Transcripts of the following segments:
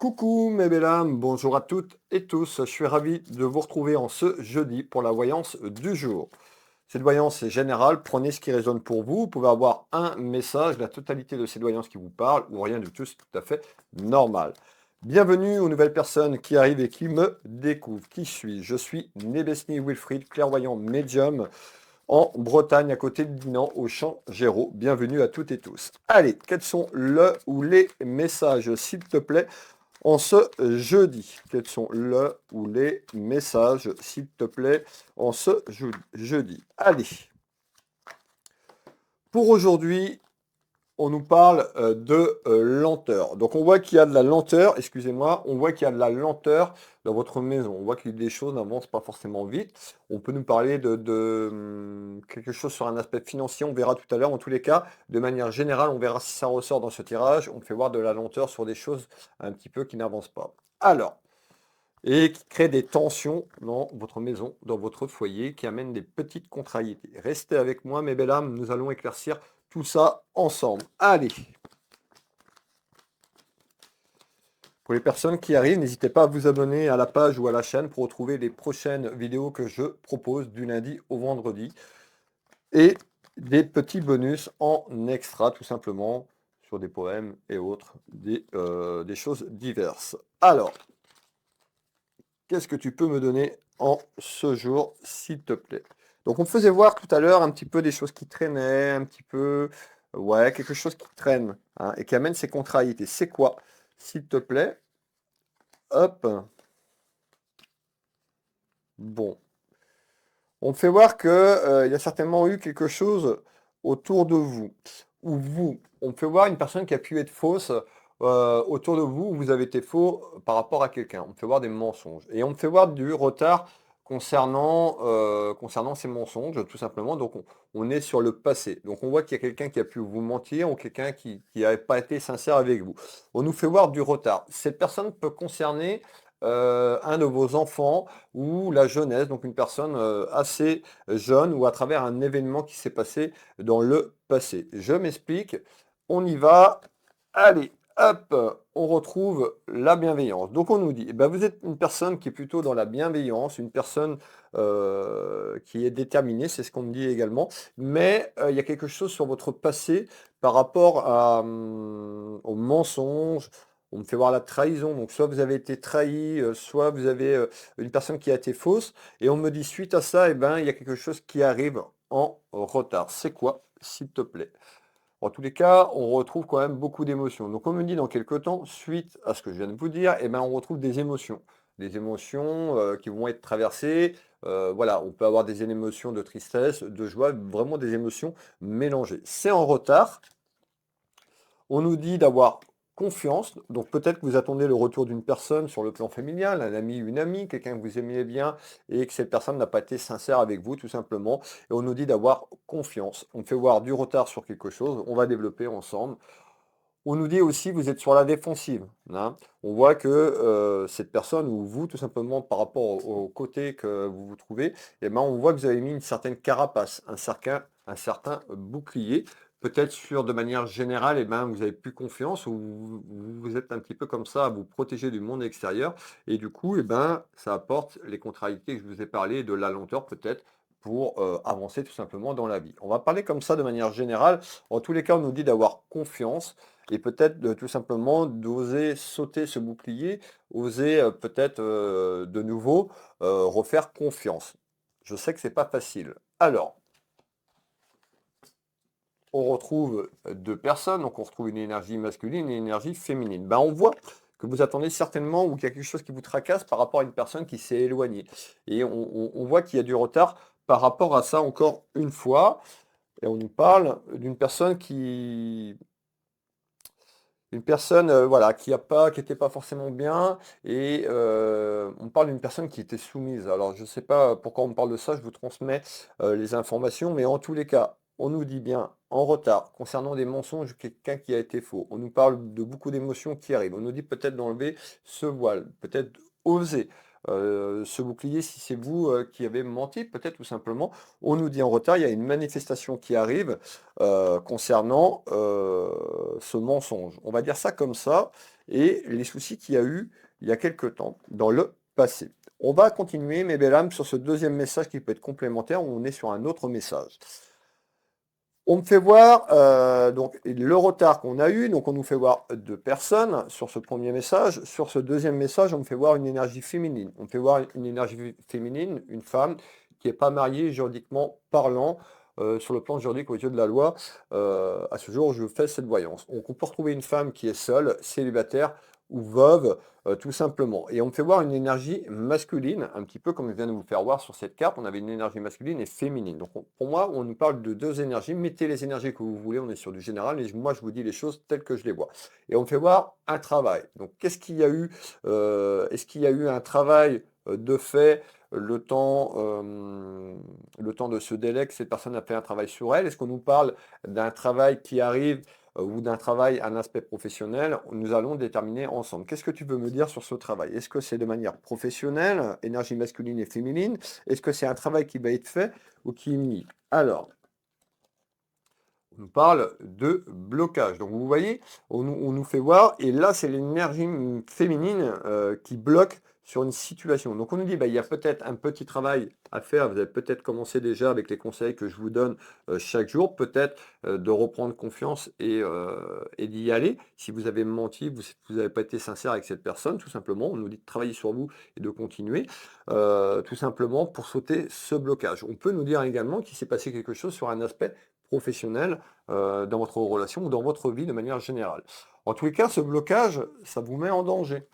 Coucou mes belles âmes, bonjour à toutes et tous. Je suis ravi de vous retrouver en ce jeudi pour la voyance du jour. Cette voyance est générale, prenez ce qui résonne pour vous. Vous pouvez avoir un message, la totalité de cette voyance qui vous parle ou rien du tout, c'est tout à fait normal. Bienvenue aux nouvelles personnes qui arrivent et qui me découvrent. Qui suis-je? Je suis Nebesni Wilfried, clairvoyant médium en Bretagne, à côté de Dinan, au Champ Géraud. Bienvenue à toutes et tous. Allez, quels sont le ou les messages, s'il te plaît, en ce jeudi? Quels sont le ou les messages, s'il te plaît, en ce jeudi? Allez, pour aujourd'hui, on nous parle de lenteur. Donc on voit qu'il y a de la lenteur, excusez-moi, on voit qu'il y a de la lenteur dans votre maison. On voit que les choses n'avancent pas forcément vite. On peut nous parler de quelque chose sur un aspect financier, on verra tout à l'heure. En tous les cas, de manière générale, on verra si ça ressort dans ce tirage. On fait voir de la lenteur sur des choses un petit peu qui n'avancent pas. Alors, et qui crée des tensions dans votre maison, dans votre foyer, qui amènent des petites contrariétés. Restez avec moi, mes belles âmes, nous allons éclaircir tout ça ensemble. Allez, pour les personnes qui arrivent, n'hésitez pas à vous abonner à la page ou à la chaîne pour retrouver les prochaines vidéos que je propose du lundi au vendredi. Et des petits bonus en extra, tout simplement, sur des poèmes et autres, des choses diverses. Alors, qu'est-ce que tu peux me donner en ce jour, s'il te plaît? Donc, on me faisait voir tout à l'heure un petit peu des choses qui traînaient, un petit peu, ouais, quelque chose qui traîne, hein, et qui amène ces contrariétés. C'est quoi, s'il te plaît? Hop. Bon. On me fait voir que, il y a certainement eu quelque chose autour de vous. Ou vous, on me fait voir une personne qui a pu être fausse, autour de vous, où vous avez été faux par rapport à quelqu'un. On me fait voir des mensonges et on me fait voir du retard concernant ces mensonges, tout simplement. Donc on est sur le passé. Donc on voit qu'il y a quelqu'un qui a pu vous mentir ou quelqu'un qui n'avait pas été sincère avec vous. On nous fait voir du retard. Cette personne peut concerner, un de vos enfants ou la jeunesse, donc une personne assez jeune ou à travers un événement qui s'est passé dans le passé. Je m'explique, on y va. Allez, hop, on retrouve la bienveillance. Donc on nous dit, eh ben, vous êtes une personne qui est plutôt dans la bienveillance, une personne qui est déterminée, c'est ce qu'on me dit également, mais il y a quelque chose sur votre passé par rapport au mensonge. On me fait voir la trahison, donc soit vous avez été trahi, soit vous avez une personne qui a été fausse, et on me dit suite à ça, eh ben, il y a quelque chose qui arrive en retard. C'est quoi, s'il te plaît? En tous les cas, on retrouve quand même beaucoup d'émotions. Donc on me dit dans quelque temps, suite à ce que je viens de vous dire, eh ben, on retrouve des émotions. Des émotions qui vont être traversées. Voilà, on peut avoir des émotions de tristesse, de joie, vraiment des émotions mélangées. C'est en retard. On nous dit d'avoir confiance, donc peut-être que vous attendez le retour d'une personne sur le plan familial, un ami, une amie, quelqu'un que vous aimiez bien et que cette personne n'a pas été sincère avec vous tout simplement. Et on nous dit d'avoir confiance. On fait voir du retard sur quelque chose, on va développer ensemble. On nous dit aussi vous êtes sur la défensive, hein. On voit que cette personne ou vous tout simplement par rapport au côté que vous vous trouvez, eh ben, on voit que vous avez mis une certaine carapace, un certain bouclier. Peut-être sur de manière générale, eh ben, vous avez plus confiance ou vous êtes un petit peu comme ça à vous protéger du monde extérieur et du coup, eh ben, ça apporte les contrariétés que je vous ai parlé, de la lenteur peut-être pour avancer tout simplement dans la vie. On va parler comme ça de manière générale. En tous les cas, on nous dit d'avoir confiance et peut-être tout simplement d'oser sauter ce bouclier, oser peut-être de nouveau refaire confiance. Je sais que c'est pas facile. Alors, on retrouve deux personnes, donc on retrouve une énergie masculine et une énergie féminine. Ben, on voit que vous attendez certainement ou qu'il y a quelque chose qui vous tracasse par rapport à une personne qui s'est éloignée. Et on voit qu'il y a du retard par rapport à ça encore une fois. Et on nous parle d'une personne voilà, qui était pas forcément bien et on parle d'une personne qui était soumise. Alors je ne sais pas pourquoi on me parle de ça, je vous transmets, les informations, mais en tous les cas, on nous dit bien en retard concernant des mensonges, quelqu'un qui a été faux. On nous parle de beaucoup d'émotions qui arrivent. On nous dit peut-être d'enlever ce voile, peut-être oser. ce bouclier si c'est vous qui avez menti, peut-être tout simplement. On nous dit en retard, il y a une manifestation qui arrive concernant ce mensonge. On va dire ça comme ça, et les soucis qu'il y a eu il y a quelque temps dans le passé. On va continuer, mes belles âmes, sur ce deuxième message qui peut être complémentaire, où on est sur un autre message. On me fait voir donc le retard qu'on a eu, donc on nous fait voir deux personnes sur ce premier message. Sur ce deuxième message, on me fait voir une énergie féminine. On me fait voir une énergie féminine, une femme qui n'est pas mariée juridiquement parlant, sur le plan juridique aux yeux de la loi. À ce jour, je fais cette voyance. Donc on peut retrouver une femme qui est seule, célibataire ou veuve, tout simplement. Et on me fait voir une énergie masculine, un petit peu comme je viens de vous faire voir sur cette carte. On avait une énergie masculine et féminine. Donc pour moi, on nous parle de deux énergies. Mettez les énergies que vous voulez, on est sur du général, mais moi je vous dis les choses telles que je les vois. Et on me fait voir un travail. Donc qu'est-ce qu'il y a eu est-ce qu'il y a eu un travail de fait, le temps de ce délai que cette personne a fait un travail sur elle? Est-ce qu'on nous parle d'un travail qui arrive ou d'un travail, un aspect professionnel? Nous allons déterminer ensemble. Qu'est-ce que tu veux me dire sur ce travail? Est-ce que c'est de manière professionnelle, énergie masculine et féminine? Est-ce que c'est un travail qui va être fait ou qui est mis? Alors, on nous parle de blocage. Donc vous voyez, on nous fait voir, et là c'est l'énergie féminine qui bloque sur une situation. Donc on nous dit, bah, il y a peut-être un petit travail à faire. Vous avez peut-être commencé déjà avec les conseils que je vous donne chaque jour, peut-être de reprendre confiance et d'y aller. Si vous avez menti, vous n'avez pas été sincère avec cette personne, tout simplement. On nous dit de travailler sur vous et de continuer, tout simplement pour sauter ce blocage. On peut nous dire également qu'il s'est passé quelque chose sur un aspect professionnel dans votre relation ou dans votre vie de manière générale. En tous les cas, ce blocage, ça vous met en danger.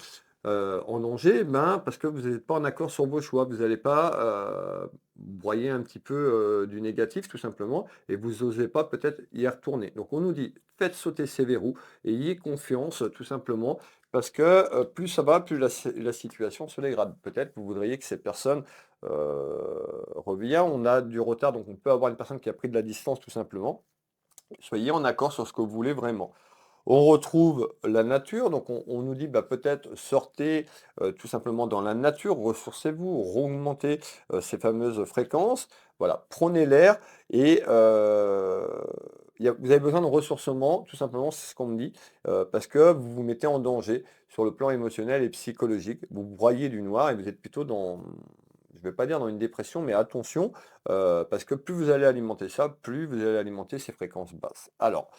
En danger, ben, parce que vous n'êtes pas en accord sur vos choix. Vous n'allez pas broyer un petit peu du négatif, tout simplement, et vous n'osez pas peut-être y retourner. Donc on nous dit, faites sauter ces verrous, et ayez confiance, tout simplement, parce que plus ça va, plus la situation se dégrade. Peut-être vous voudriez que cette personne revient. On a du retard, donc on peut avoir une personne qui a pris de la distance, tout simplement. Soyez en accord sur ce que vous voulez vraiment. On retrouve la nature, donc on nous dit bah, peut-être sortez tout simplement dans la nature, ressourcez-vous, augmentez ces fameuses fréquences, voilà, prenez l'air et vous avez besoin de ressourcement, tout simplement, c'est ce qu'on me dit, parce que vous vous mettez en danger sur le plan émotionnel et psychologique, vous broyez du noir et vous êtes plutôt dans, je ne vais pas dire dans une dépression, mais attention, parce que plus vous allez alimenter ça, plus vous allez alimenter ces fréquences basses. Alors,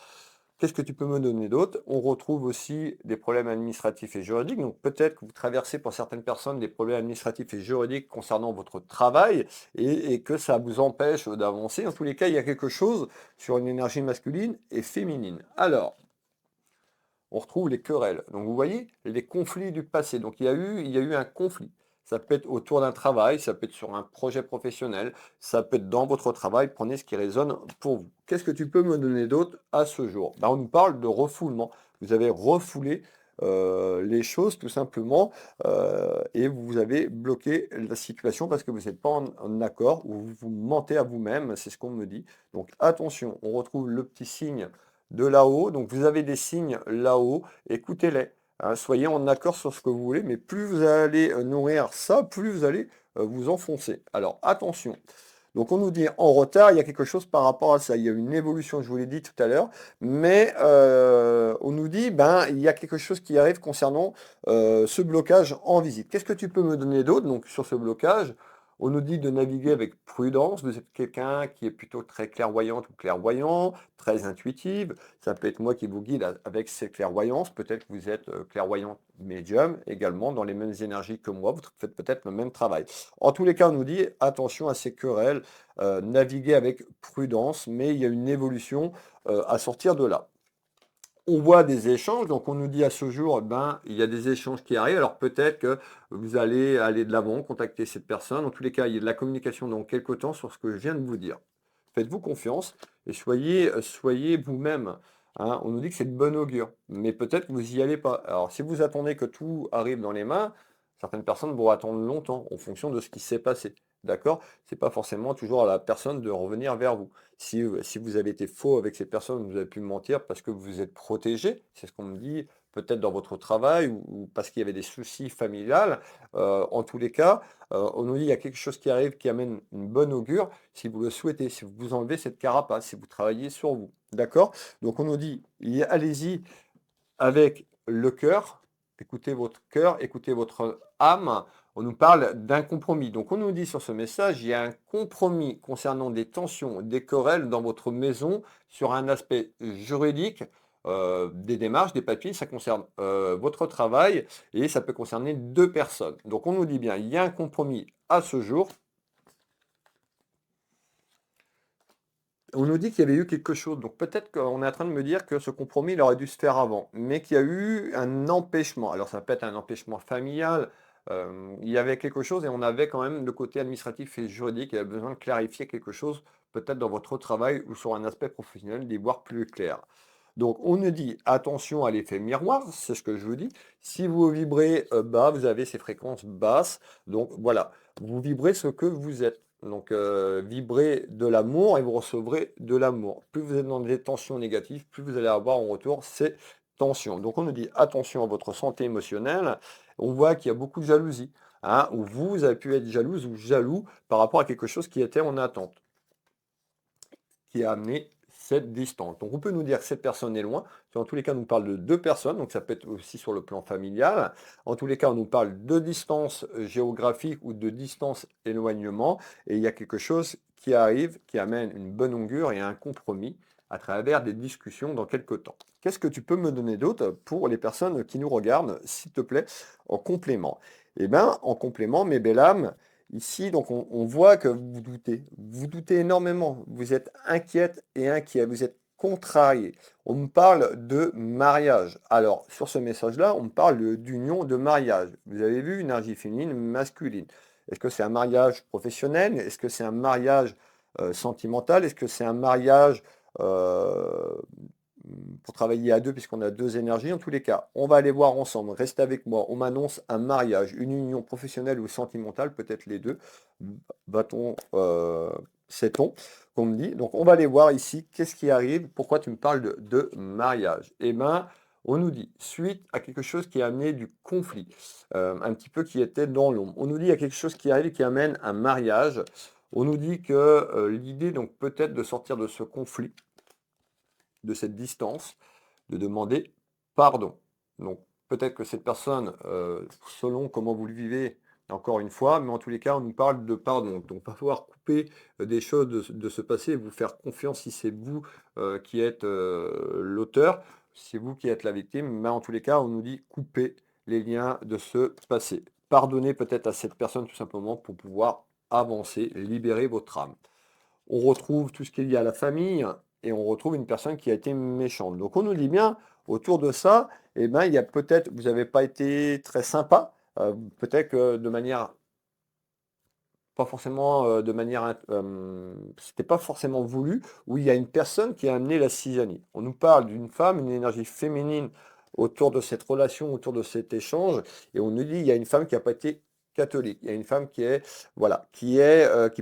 qu'est-ce que tu peux me donner d'autre? On retrouve aussi des problèmes administratifs et juridiques. Donc peut-être que vous traversez pour certaines personnes des problèmes administratifs et juridiques concernant votre travail et que ça vous empêche d'avancer. En tous les cas, il y a quelque chose sur une énergie masculine et féminine. Alors, on retrouve les querelles. Donc vous voyez, les conflits du passé. Donc il y a eu un conflit. Ça peut être autour d'un travail, ça peut être sur un projet professionnel, ça peut être dans votre travail. Prenez ce qui résonne pour vous. Qu'est-ce que tu peux me donner d'autre à ce jour? Ben, on nous parle de refoulement. Vous avez refoulé les choses tout simplement et vous avez bloqué la situation parce que vous n'êtes pas en accord ou vous mentez à vous-même, c'est ce qu'on me dit. Donc attention, on retrouve le petit signe de là-haut. Donc vous avez des signes là-haut, écoutez-les. Hein, soyez en accord sur ce que vous voulez, mais plus vous allez nourrir ça, plus vous allez vous enfoncer. Alors attention. Donc on nous dit en retard, il y a quelque chose par rapport à ça. Il y a une évolution, je vous l'ai dit tout à l'heure, mais on nous dit ben il y a quelque chose qui arrive concernant ce blocage en visite. Qu'est-ce que tu peux me donner d'autre donc sur ce blocage? On nous dit de naviguer avec prudence. Vous êtes quelqu'un qui est plutôt très clairvoyante ou clairvoyant, très intuitive. Ça peut être moi qui vous guide avec ces clairvoyances. Peut-être que vous êtes clairvoyante médium également dans les mêmes énergies que moi. Vous faites peut-être le même travail. En tous les cas, on nous dit attention à ces querelles, naviguer avec prudence, mais il y a une évolution à sortir de là. On voit des échanges, donc on nous dit à ce jour, ben, il y a des échanges qui arrivent. Alors peut-être que vous allez aller de l'avant, contacter cette personne. En tous les cas, il y a de la communication dans quelques temps sur ce que je viens de vous dire. Faites-vous confiance et soyez vous-même. Hein. On nous dit que c'est de bonne augure, mais peut-être que vous n'y allez pas. Alors si vous attendez que tout arrive dans les mains, certaines personnes vont attendre longtemps en fonction de ce qui s'est passé. D'accord? C'est pas forcément toujours à la personne de revenir vers vous. Si vous avez été faux avec ces personnes, vous avez pu mentir parce que vous êtes protégé, c'est ce qu'on me dit peut-être dans votre travail ou parce qu'il y avait des soucis familiales. En tous les cas, on nous dit il y a quelque chose qui arrive qui amène une bonne augure si vous le souhaitez, si vous enlevez cette carapace, si vous travaillez sur vous. D'accord? Donc on nous dit, allez-y avec le cœur, écoutez votre cœur, écoutez votre âme. On nous parle d'un compromis. Donc on nous dit sur ce message, il y a un compromis concernant des tensions, des querelles dans votre maison sur un aspect juridique, des démarches, des papiers. Ça concerne votre travail et ça peut concerner deux personnes. Donc on nous dit bien, il y a un compromis à ce jour. On nous dit qu'il y avait eu quelque chose, donc peut-être qu'on est en train de me dire que ce compromis, il aurait dû se faire avant, mais qu'il y a eu un empêchement. Alors ça peut être un empêchement familial, il y avait quelque chose et on avait quand même le côté administratif et juridique, il y avait besoin de clarifier quelque chose, peut-être dans votre travail ou sur un aspect professionnel, d'y voir plus clair. Donc on nous dit attention à l'effet miroir, c'est ce que je vous dis. Si vous vibrez bas, vous avez ces fréquences basses, donc voilà, vous vibrez ce que vous êtes. Donc, vibrez de l'amour et vous recevrez de l'amour. Plus vous êtes dans des tensions négatives, plus vous allez avoir en retour ces tensions. Donc, on nous dit attention à votre santé émotionnelle. On voit qu'il y a beaucoup de jalousie, hein, où vous avez pu être jalouse ou jaloux par rapport à quelque chose qui était en attente, qui a amené cette distance. Donc on peut nous dire que cette personne est loin. En tous les cas, on nous parle de deux personnes, donc ça peut être aussi sur le plan familial. En tous les cas, on nous parle de distance géographique ou de distance éloignement. Et il y a quelque chose qui arrive, qui amène une bonne augure et un compromis à travers des discussions dans quelques temps. Qu'est-ce que tu peux me donner d'autre pour les personnes qui nous regardent, s'il te plaît, en complément? Eh bien, en complément, mes belles âmes, ici, donc on voit que vous doutez énormément, vous êtes inquiète et inquiet, vous êtes contrarié. On me parle de mariage. Alors, sur ce message-là, on me parle d'union, de mariage. Vous avez vu, énergie féminine, masculine. Est-ce que c'est un mariage professionnel? Est-ce que c'est un mariage sentimental? Est-ce que c'est un mariage euh, pour travailler à deux, puisqu'on a deux énergies? En tous les cas, on va aller voir ensemble. Restez avec moi. On m'annonce un mariage, une union professionnelle ou sentimentale, peut-être les deux. Va-t-on, sait-on, qu'on me dit. Donc, on va aller voir ici. Qu'est-ce qui arrive? Pourquoi tu me parles de mariage? Eh bien, on nous dit, suite à quelque chose qui a amené du conflit, un petit peu qui était dans l'ombre. On nous dit, il y a quelque chose qui arrive et qui amène un mariage. On nous dit que l'idée, donc, peut-être de sortir de ce conflit, de cette distance, de demander pardon. Donc peut-être que cette personne, selon comment vous le vivez, encore une fois, mais en tous les cas, on nous parle de pardon. Donc on va pouvoir couper des choses de ce passé et vous faire confiance si c'est vous qui êtes l'auteur, si c'est vous qui êtes la victime, mais en tous les cas, on nous dit couper les liens de ce passé. Pardonnez peut-être à cette personne tout simplement pour pouvoir avancer, libérer votre âme. On retrouve tout ce qui est lié à la famille et on retrouve une personne qui a été méchante. Donc on nous dit bien, autour de ça, eh ben, il y a peut-être, vous n'avez pas été très sympa, peut-être que de manière, pas forcément de manière, c'était pas forcément voulu, où il y a une personne qui a amené la cisanie. On nous parle d'une femme, une énergie féminine autour de cette relation, autour de cet échange, et on nous dit il y a une femme qui n'a pas été catholique. Il y a une femme qui est, voilà, qui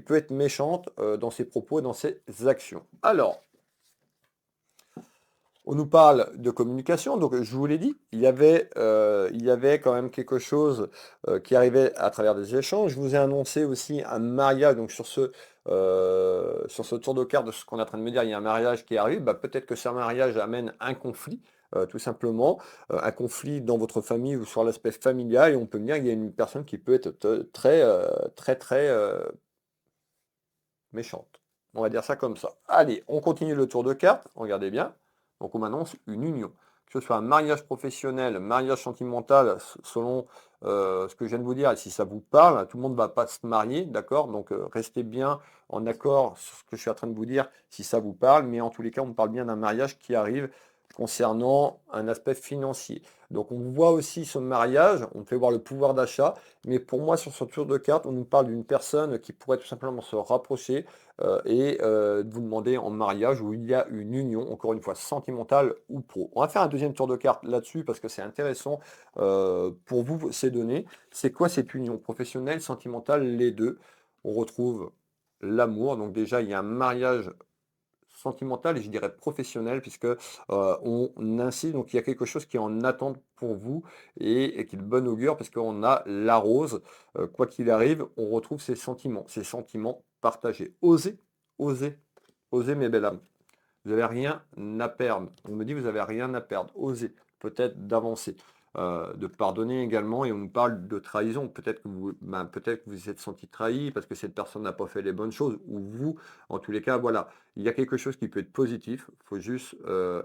peut être méchante dans ses propos, dans ses actions. Alors, on nous parle de communication, donc je vous l'ai dit, il y avait quand même quelque chose qui arrivait à travers des échanges. Je vous ai annoncé aussi un mariage, donc sur ce tour de carte de ce qu'on est en train de me dire, il y a un mariage qui arrive, bah, peut-être que ce mariage amène un conflit, tout simplement, un conflit dans votre famille ou sur l'aspect familial, et on peut me dire qu'il y a une personne qui peut être très méchante. On va dire ça comme ça. Allez, on continue le tour de carte, regardez bien. Donc on m'annonce une union. Que ce soit un mariage professionnel, mariage sentimental, selon ce que je viens de vous dire, et si ça vous parle, tout le monde ne va pas se marier, d'accord? Donc restez bien en accord sur ce que je suis en train de vous dire, si ça vous parle, mais en tous les cas, on me parle bien d'un mariage qui arrive concernant un aspect financier. Donc on voit aussi ce mariage, on fait voir le pouvoir d'achat, mais pour moi sur ce tour de carte, on nous parle d'une personne qui pourrait tout simplement se rapprocher et de vous demander en mariage où il y a une union, encore une fois, sentimentale ou pro. On va faire un deuxième tour de carte là-dessus parce que c'est intéressant pour vous ces données. C'est quoi cette union professionnelle, sentimentale, les deux? On retrouve l'amour, donc déjà il y a un mariage sentimentale et je dirais professionnelle puisque, on insiste, donc il y a quelque chose qui est en attente pour vous et qui est de bonne augure parce qu'on a la rose, quoi qu'il arrive, on retrouve ces sentiments partagés. Osez, osez, osez mes belles âmes. Vous n'avez rien à perdre. On me dit: «Vous avez rien à perdre». Osez, peut-être d'avancer, de pardonner également et on nous parle de trahison. Peut-être que vous vous êtes senti trahi parce que cette personne n'a pas fait les bonnes choses ou vous. En tous les cas, voilà, il y a quelque chose qui peut être positif. Il faut juste,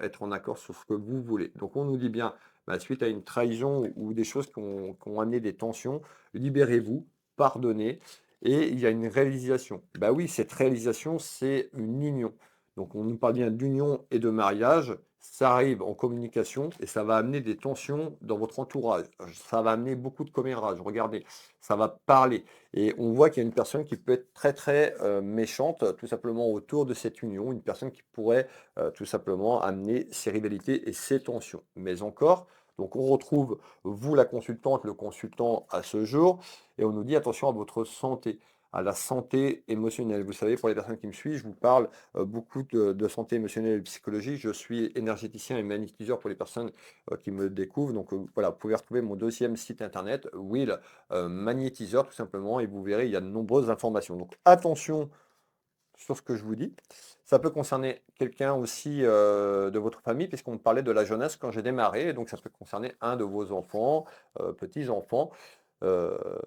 être en accord sur ce que vous voulez. Donc on nous dit bien, suite à une trahison ou des choses qui ont amené des tensions, libérez-vous, pardonnez et il y a une réalisation. Bah oui, cette réalisation, c'est une union. Donc on nous parle bien d'union et de mariage, ça arrive en communication et ça va amener des tensions dans votre entourage. Ça va amener beaucoup de commérages. Regardez, ça va parler. Et on voit qu'il y a une personne qui peut être très très méchante, tout simplement autour de cette union, une personne qui pourrait tout simplement amener ces rivalités et ces tensions. Mais encore, donc on retrouve vous la consultante, le consultant à ce jour, et on nous dit attention à votre santé, à la santé émotionnelle. Vous savez, pour les personnes qui me suivent, je vous parle beaucoup de santé émotionnelle et psychologique. Je suis énergéticien et magnétiseur pour les personnes qui me découvrent. Donc voilà, vous pouvez retrouver mon deuxième site internet, Will Magnétiseur, tout simplement, et vous verrez, il y a de nombreuses informations. Donc attention sur ce que je vous dis. Ça peut concerner quelqu'un aussi de votre famille, puisqu'on parlait de la jeunesse quand j'ai démarré, donc ça peut concerner un de vos enfants, petits-enfants.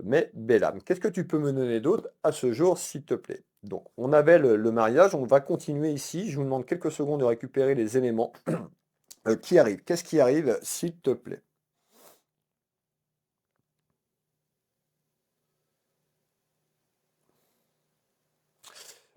Mais belle âme, qu'est-ce que tu peux me donner d'autre à ce jour, s'il te plaît? Donc, on avait le mariage, on va continuer ici. Je vous demande quelques secondes de récupérer les éléments qui arrivent. Qu'est-ce qui arrive, s'il te plaît?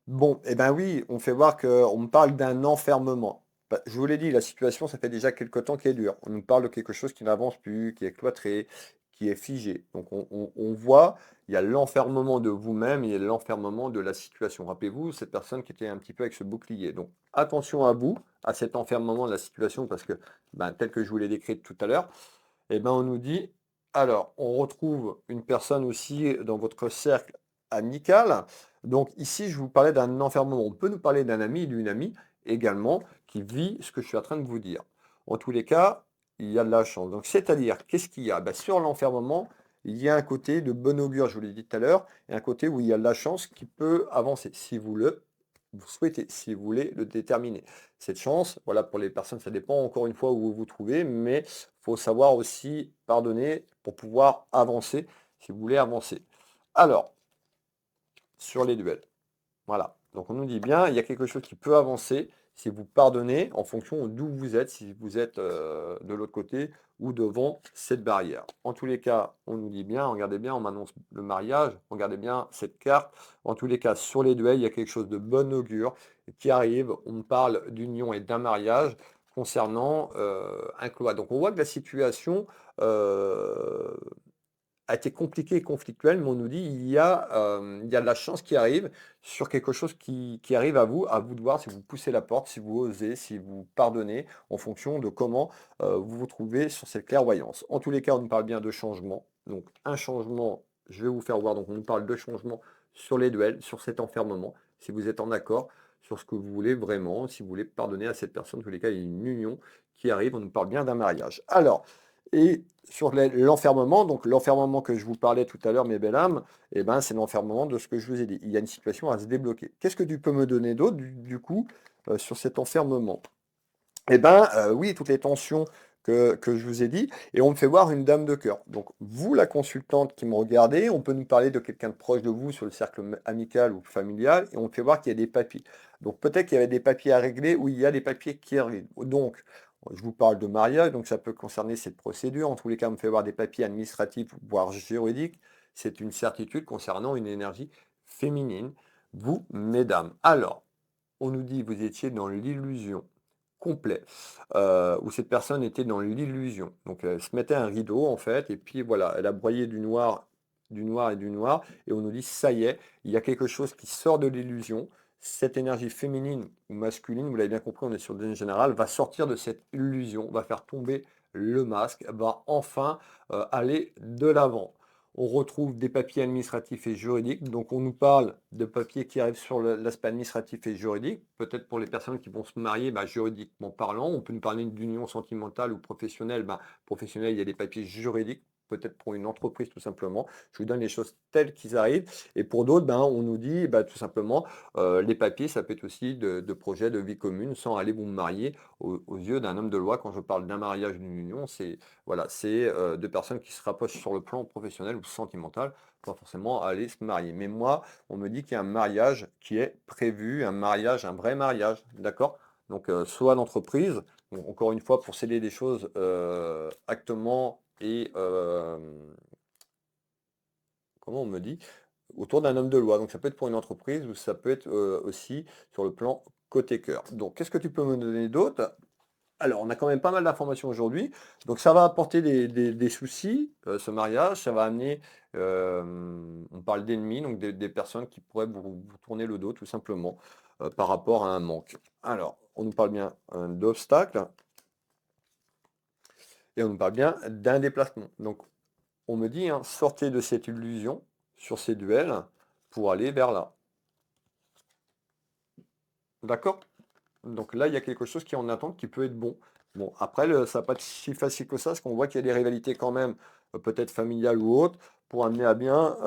Bon, eh ben oui, on fait voir qu'on me parle d'un enfermement. Bah, je vous l'ai dit, la situation, ça fait déjà quelque temps qu'elle dure. On nous parle de quelque chose qui n'avance plus, qui est cloîtré, qui est figé. Donc on voit, il y a l'enfermement de vous-même, il y a l'enfermement de la situation. Rappelez-vous, cette personne qui était un petit peu avec ce bouclier. Donc attention à vous, à cet enfermement de la situation, parce que tel que je vous l'ai décrit tout à l'heure, eh ben on nous dit, alors, on retrouve une personne aussi dans votre cercle amical. Donc ici, je vous parlais d'un enfermement. On peut nous parler d'un ami, d'une amie également, qui vit ce que je suis en train de vous dire. En tous les cas, il y a de la chance. Donc, c'est-à-dire, qu'est-ce qu'il y a? Sur l'enfermement, il y a un côté de bon augure, je vous l'ai dit tout à l'heure, et un côté où il y a de la chance qui peut avancer, si vous souhaitez, si vous voulez le déterminer. Cette chance, voilà, pour les personnes, ça dépend encore une fois où vous vous trouvez, mais faut savoir aussi pardonner pour pouvoir avancer, si vous voulez avancer. Alors, sur les duels. Voilà. Donc on nous dit bien, il y a quelque chose qui peut avancer si vous pardonnez en fonction d'où vous êtes, si vous êtes de l'autre côté ou devant cette barrière. En tous les cas, on nous dit bien, regardez bien, on m'annonce le mariage, regardez bien cette carte. En tous les cas, sur les duels, il y a quelque chose de bon augure qui arrive. On me parle d'union et d'un mariage concernant un cloître. Donc on voit que la situation euh, a été compliqué et conflictuel, mais on nous dit il y a de la chance qui arrive sur quelque chose qui arrive à vous de voir si vous poussez la porte, si vous osez, si vous pardonnez, en fonction de comment vous vous trouvez sur cette clairvoyance. En tous les cas, on nous parle bien de changement. Donc un changement, je vais vous faire voir, donc on nous parle de changement sur les duels, sur cet enfermement, si vous êtes en accord sur ce que vous voulez vraiment, si vous voulez pardonner à cette personne, en tous les cas, il y a une union qui arrive, on nous parle bien d'un mariage. Alors, et sur l'enfermement, donc l'enfermement que je vous parlais tout à l'heure, mes belles âmes, eh ben, c'est l'enfermement de ce que je vous ai dit. Il y a une situation à se débloquer. Qu'est-ce que tu peux me donner d'autre, du coup, sur cet enfermement? Eh ben, oui, toutes les tensions que je vous ai dit, et on me fait voir une dame de cœur. Donc, vous, la consultante qui me regardez, on peut nous parler de quelqu'un de proche de vous sur le cercle amical ou familial, et on me fait voir qu'il y a des papiers. Donc, peut-être qu'il y avait des papiers à régler, ou il y a des papiers qui arrivent. Donc, je vous parle de mariage, donc ça peut concerner cette procédure. En tous les cas, on me fait voir des papiers administratifs, voire juridiques. C'est une certitude concernant une énergie féminine. Vous, mesdames. Alors, on nous dit vous étiez dans l'illusion complet, où cette personne était dans l'illusion. Donc elle se mettait un rideau en fait, et puis voilà, elle a broyé du noir et du noir, et on nous dit ça y est, il y a quelque chose qui sort de l'illusion. Cette énergie féminine ou masculine, vous l'avez bien compris, on est sur le général, va sortir de cette illusion, va faire tomber le masque, va enfin aller de l'avant. on retrouve des papiers administratifs et juridiques. Donc, on nous parle de papiers qui arrivent sur l'aspect administratif et juridique. Peut-être pour les personnes qui vont se marier, bah, juridiquement parlant, on peut nous parler d'union sentimentale ou professionnelle. Bah, professionnelle, il y a des papiers juridiques, peut-être pour une entreprise tout simplement. Je vous donne les choses telles qu'ils arrivent. Et pour d'autres, ben, on nous dit bah, tout simplement, les papiers, ça peut être aussi de projets de vie commune sans aller vous marier aux yeux d'un homme de loi. Quand je parle d'un mariage, d'une union, c'est voilà, c'est deux personnes qui se rapprochent sur le plan professionnel ou sentimental, pas forcément aller se marier. Mais moi, on me dit qu'il y a un mariage qui est prévu, un mariage, un vrai mariage, d'accord? Donc, soit l'entreprise, donc, encore une fois, pour sceller des choses actement et comment on me dit? Autour d'un homme de loi. Donc, ça peut être pour une entreprise ou ça peut être aussi sur le plan côté cœur. Donc, qu'est-ce que tu peux me donner d'autre? Alors, on a quand même pas mal d'informations aujourd'hui. Donc, ça va apporter des soucis, ce mariage. Ça va amener, on parle d'ennemis, donc des personnes qui pourraient vous tourner le dos, tout simplement, par rapport à un manque. Alors, on nous parle bien d'obstacles et on nous parle bien d'un déplacement. Donc, on me dit, hein, sortez de cette illusion sur ces duels pour aller vers là. D'accord? Donc là, il y a quelque chose qui est en attente qui peut être bon. Bon, après, ça va pas être si facile que ça, parce qu'on voit qu'il y a des rivalités quand même, peut-être familiales ou autres, pour amener à bien.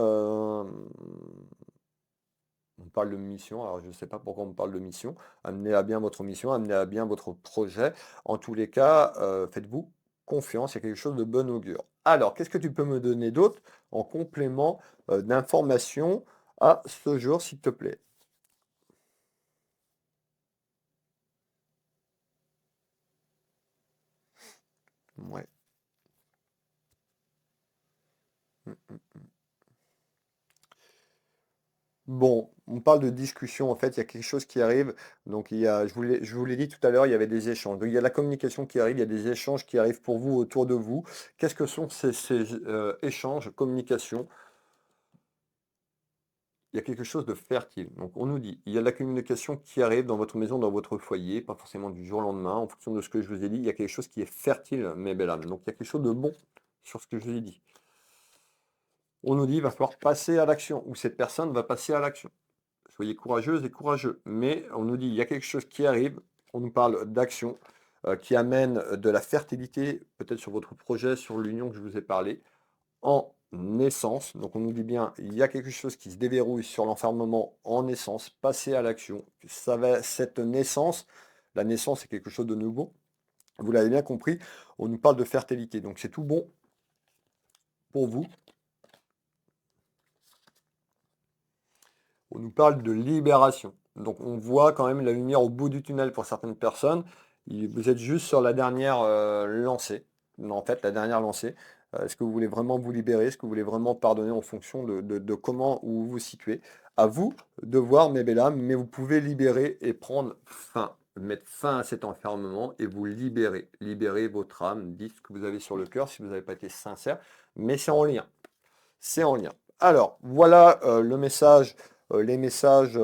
On parle de mission, alors je ne sais pas pourquoi on parle de mission. Amener à bien votre mission, amener à bien votre projet. En tous les cas, faites-vous confiance, il y a quelque chose de bon augure. Alors, qu'est-ce que tu peux me donner d'autre en complément d'informations à ce jour, s'il te plaît? Ouais. Mm, mm. Bon, on parle de discussion, en fait, il y a quelque chose qui arrive. Donc, je vous l'ai dit tout à l'heure, il y avait des échanges. Donc, il y a la communication qui arrive, il y a des échanges qui arrivent pour vous, autour de vous. Qu'est-ce que sont ces échanges, communication? Il y a quelque chose de fertile. Donc, on nous dit, il y a de la communication qui arrive dans votre maison, dans votre foyer, pas forcément du jour au lendemain, en fonction de ce que je vous ai dit. Il y a quelque chose qui est fertile, mes belles âmes. Donc, il y a quelque chose de bon sur ce que je vous ai dit. On nous dit, il va falloir passer à l'action, ou cette personne va passer à l'action. Soyez courageuses et courageux. Mais on nous dit, il y a quelque chose qui arrive, on nous parle d'action qui amène de la fertilité, peut-être sur votre projet, sur l'union que je vous ai parlé, en naissance. Donc on nous dit bien, il y a quelque chose qui se déverrouille sur l'enfermement en naissance, passer à l'action. Cette naissance, la naissance c'est quelque chose de nouveau. Vous l'avez bien compris, on nous parle de fertilité. Donc c'est tout bon pour vous. On nous parle de libération. Donc on voit quand même la lumière au bout du tunnel pour certaines personnes. Vous êtes juste sur la dernière lancée. Non, en fait, la dernière lancée. Est-ce que vous voulez vraiment vous libérer? Est-ce que vous voulez vraiment pardonner en fonction de comment vous vous situez? À vous de voir, mes belles âmes, mais vous pouvez libérer et prendre fin, mettre fin à cet enfermement et vous libérer. Libérer votre âme, dites ce que vous avez sur le cœur si vous n'avez pas été sincère, mais c'est en lien. C'est en lien. Alors, voilà le message, les messages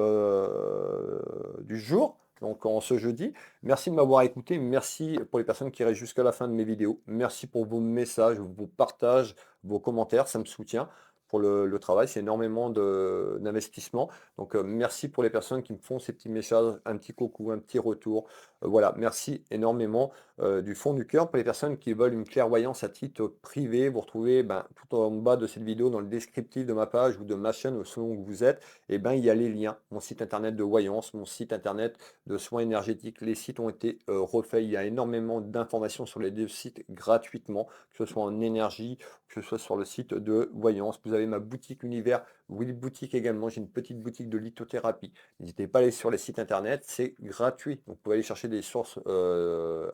du jour, donc en ce jeudi. Merci de m'avoir écouté. Merci pour les personnes qui restent jusqu'à la fin de mes vidéos. Merci pour vos messages, vos partages, vos commentaires. Ça me soutient pour le travail. C'est énormément d'investissement. Donc, merci pour les personnes qui me font ces petits messages, un petit coucou, un petit retour. Voilà, merci énormément du fond du cœur. Pour les personnes qui veulent une clairvoyance à titre privé, vous retrouvez ben, tout en bas de cette vidéo, dans le descriptif de ma page ou de ma chaîne, selon où vous êtes, et ben, il y a les liens. Mon site internet de voyance, mon site internet de soins énergétiques. Les sites ont été refaits. Il y a énormément d'informations sur les deux sites gratuitement, que ce soit en énergie, que ce soit sur le site de voyance. Vous avez ma boutique univers, Will Boutique également. J'ai une petite boutique de lithothérapie. N'hésitez pas à aller sur les sites internet, c'est gratuit. Donc, vous pouvez aller chercher des sources,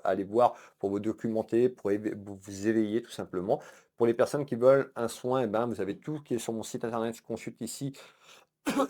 aller voir pour vous documenter, pour vous éveiller tout simplement. Pour les personnes qui veulent un soin, eh ben, vous avez tout qui est sur mon site internet. Je consulte ici,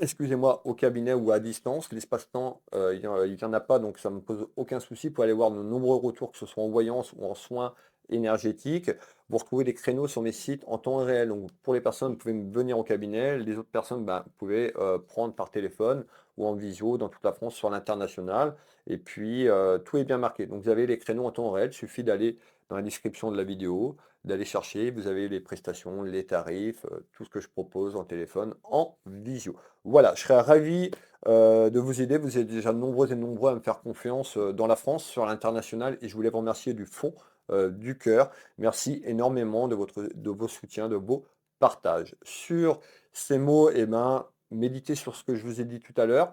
excusez-moi, au cabinet ou à distance. L'espace-temps, il y en a pas, donc ça ne me pose aucun souci pour aller voir de nombreux retours, que ce soit en voyance ou en soins énergétiques. Vous retrouvez des créneaux sur mes sites en temps réel. Donc pour les personnes, vous pouvez venir au cabinet. Les autres personnes, ben, vous pouvez prendre par téléphone ou en visio dans toute la France sur l'international. Et puis tout est bien marqué. Donc vous avez les créneaux en temps réel. Il suffit d'aller dans la description de la vidéo, d'aller chercher. Vous avez les prestations, les tarifs, tout ce que je propose en téléphone, en visio. Voilà, je serais ravi, de vous aider. Vous êtes déjà nombreux et nombreux à me faire confiance, dans la France, sur l'international et je voulais vous remercier du fond, du cœur. Merci énormément de vos soutiens, de vos partages. Sur ces mots, eh ben, méditez sur ce que je vous ai dit tout à l'heure.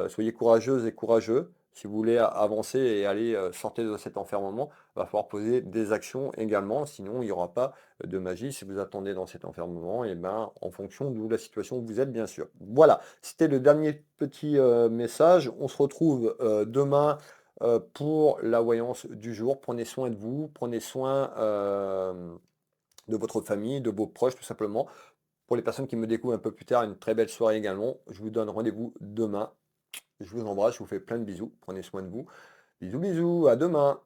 Soyez courageuses et courageux. Si vous voulez avancer et aller, sortir de cet enfermement, va falloir poser des actions également, sinon il n'y aura pas de magie. Si vous attendez dans cet enfermement, et ben, en fonction de la situation où vous êtes, bien sûr. Voilà, c'était le dernier petit message. On se retrouve demain pour la voyance du jour. Prenez soin de vous, prenez soin de votre famille, de vos proches, tout simplement. Pour les personnes qui me découvrent un peu plus tard, une très belle soirée également. Je vous donne rendez-vous demain. Je vous embrasse, je vous fais plein de bisous. Prenez soin de vous. Bisous, bisous, à demain.